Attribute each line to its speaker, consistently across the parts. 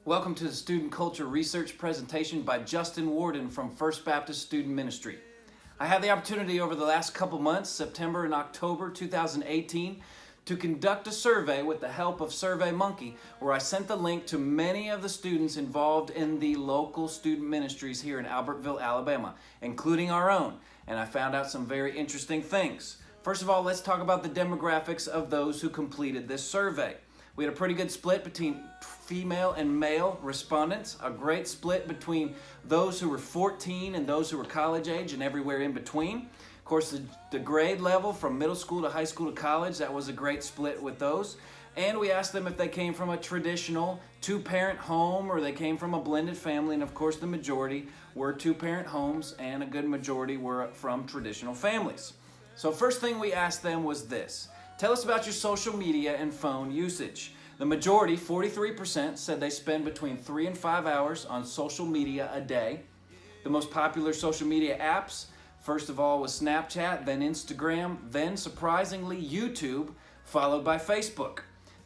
Speaker 1: Welcome to the Student Culture Research presentation by Justin Worden from First Baptist Student Ministry. I had the opportunity over the last couple months, September and October 2018, to conduct a survey with the help of SurveyMonkey, where I sent the link to many of the students involved in the local student ministries here in Albertville, Alabama, including our own, and I found out some very interesting things. First of all, let's talk about the demographics of those who completed this survey. We had a pretty good split between female and male respondents, a great split between those who were 14 and those who were college age and everywhere in between. Of course, the grade level from middle school to high school to college, that was a great split with those. And we asked them if they came from a traditional two-parent home or they came from a blended family. And of course, the majority were two-parent homes and a good majority were from traditional families. So first thing we asked them was this. Tell us about your social media and phone usage. The majority, 43%, said they spend between 3 and 5 hours on social media a day. The most popular social media apps, first of all, was Snapchat, then Instagram, then surprisingly YouTube, followed by Facebook.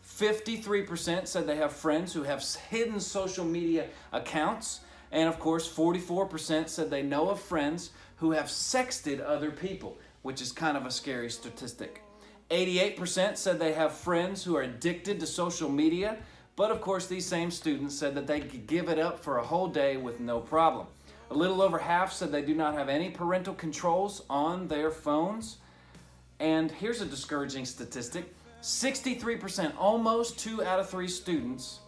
Speaker 1: 53% said they have friends who have hidden social media accounts. And of course, 44% said they know of friends who have sexted other people, which is kind of a scary statistic. 88% said they have friends who are addicted to social media, but of course these same students said that they could give it up for a whole day with no problem. A little over half said they do not have any parental controls on their phones. And here's a discouraging statistic. 63%, almost 2 out of 3 students,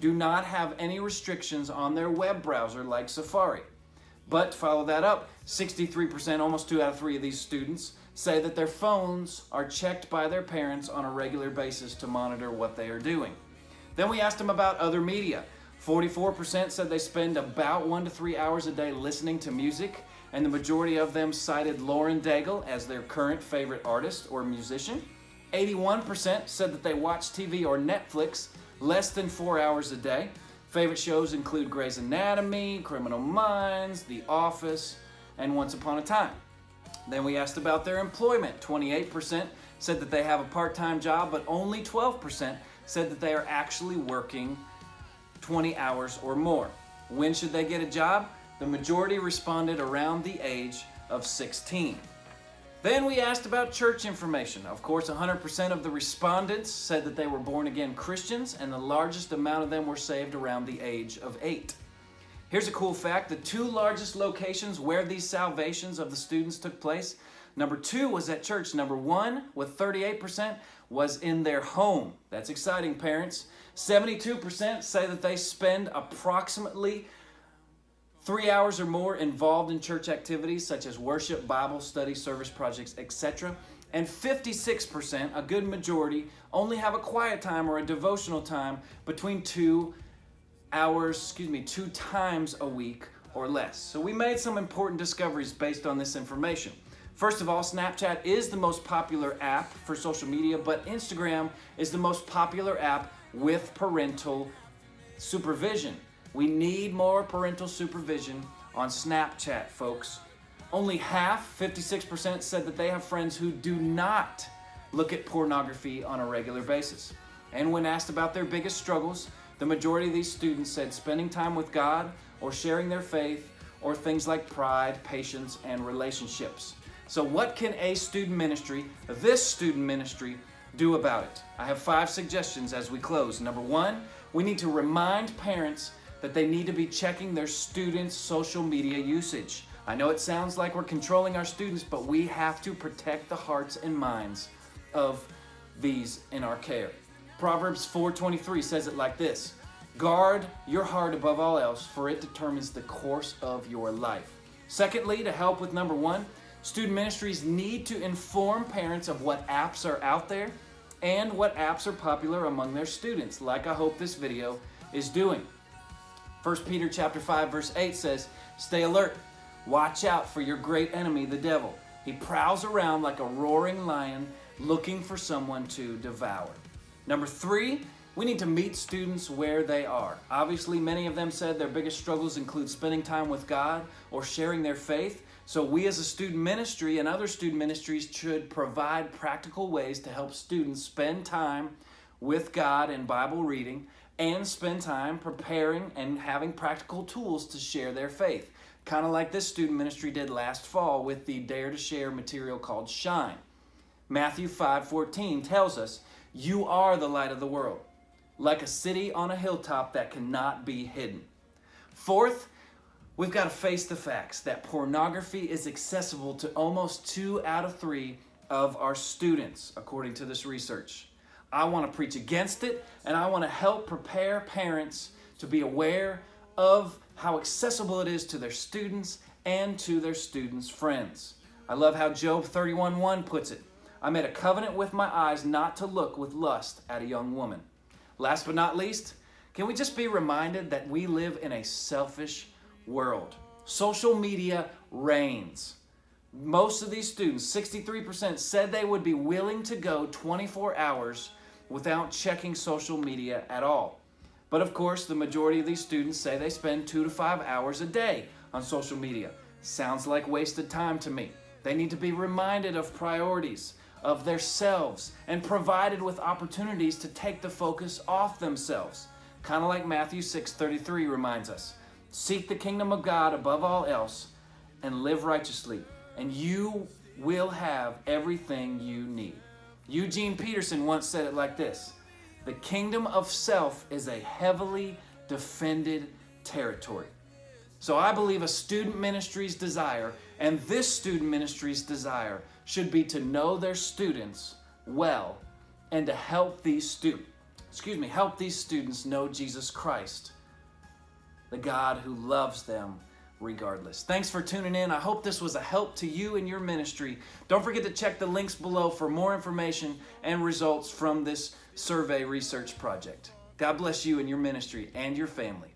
Speaker 1: do not have any restrictions on their web browser like Safari. But follow that up, 63%, almost 2 out of 3 of these students, say that their phones are checked by their parents on a regular basis to monitor what they are doing. Then we asked them about other media. 44% said they spend about 1 to 3 hours a day listening to music, and the majority of them cited Lauren Daigle as their current favorite artist or musician. 81% said that they watch TV or Netflix less than 4 hours a day. Favorite shows include Grey's Anatomy, Criminal Minds, The Office, and Once Upon a Time. Then we asked about their employment. 28% said that they have a part-time job, but only 12% said that they are actually working 20 hours or more. When should they get a job? The majority responded around the age of 16. Then we asked about church information. Of course, 100% of the respondents said that they were born-again Christians, and the largest amount of them were saved around the age of 8. Here's a cool fact. The 2 largest locations where these salvations of the students took place, number 2 was at church. Number 1, with 38%, was in their home. That's exciting, parents. 72% say that they spend approximately 3 hours or more involved in church activities such as worship, Bible study, service projects, etc. And 56%, a good majority, only have a quiet time or a devotional time between 2 times a week or less. So we made some important discoveries based on this information. First of all, Snapchat is the most popular app for social media, but Instagram is the most popular app with parental supervision. We need more parental supervision on Snapchat, folks. Only half, 56%, said that they have friends who do not look at pornography on a regular basis. And when asked about their biggest struggles, the majority of these students said spending time with God or sharing their faith or things like pride, patience, and relationships. So what can a student ministry, this student ministry, do about it? I have 5 suggestions as we close. Number 1, we need to remind parents that they need to be checking their students' social media usage. I know it sounds like we're controlling our students, but we have to protect the hearts and minds of these in our care. Proverbs 4:23 says it like this: guard your heart above all else, for it determines the course of your life. Secondly, to help with number 1, student ministries need to inform parents of what apps are out there and what apps are popular among their students, like I hope this video is doing. 1 Peter chapter 5 verse 8 says, stay alert, watch out for your great enemy, the devil. He prowls around like a roaring lion looking for someone to devour. Number 3, we need to meet students where they are. Obviously, many of them said their biggest struggles include spending time with God or sharing their faith. So we as a student ministry and other student ministries should provide practical ways to help students spend time with God and Bible reading and spend time preparing and having practical tools to share their faith. Kind of like this student ministry did last fall with the Dare to Share material called Shine. Matthew 5:14 tells us, "You are the light of the world, like a city on a hilltop that cannot be hidden." Fourth, we've got to face the facts that pornography is accessible to almost 2 out of 3 of our students, according to this research. I want to preach against it, and I want to help prepare parents to be aware of how accessible it is to their students and to their students' friends. I love how Job 31:1 puts it. "I made a covenant with my eyes not to look with lust at a young woman." Last but not least, can we just be reminded that we live in a selfish world? Social media reigns. Most of these students, 63%, said they would be willing to go 24 hours without checking social media at all. But of course, the majority of these students say they spend 2 to 5 hours a day on social media. Sounds like wasted time to me. They need to be reminded of priorities, of themselves, and provided with opportunities to take the focus off themselves. Kind of like Matthew 6:33 reminds us. "Seek the kingdom of God above all else and live righteously, and you will have everything you need." Eugene Peterson once said it like this: "The kingdom of self is a heavily defended territory." So I believe a student ministry's desire, and this student ministry's desire, should be to know their students well and to help these students know Jesus Christ, the God who loves them regardless. Thanks for tuning in. I hope this was a help to you in your ministry. Don't forget to check the links below for more information and results from this survey research project. God bless you and your ministry and your family.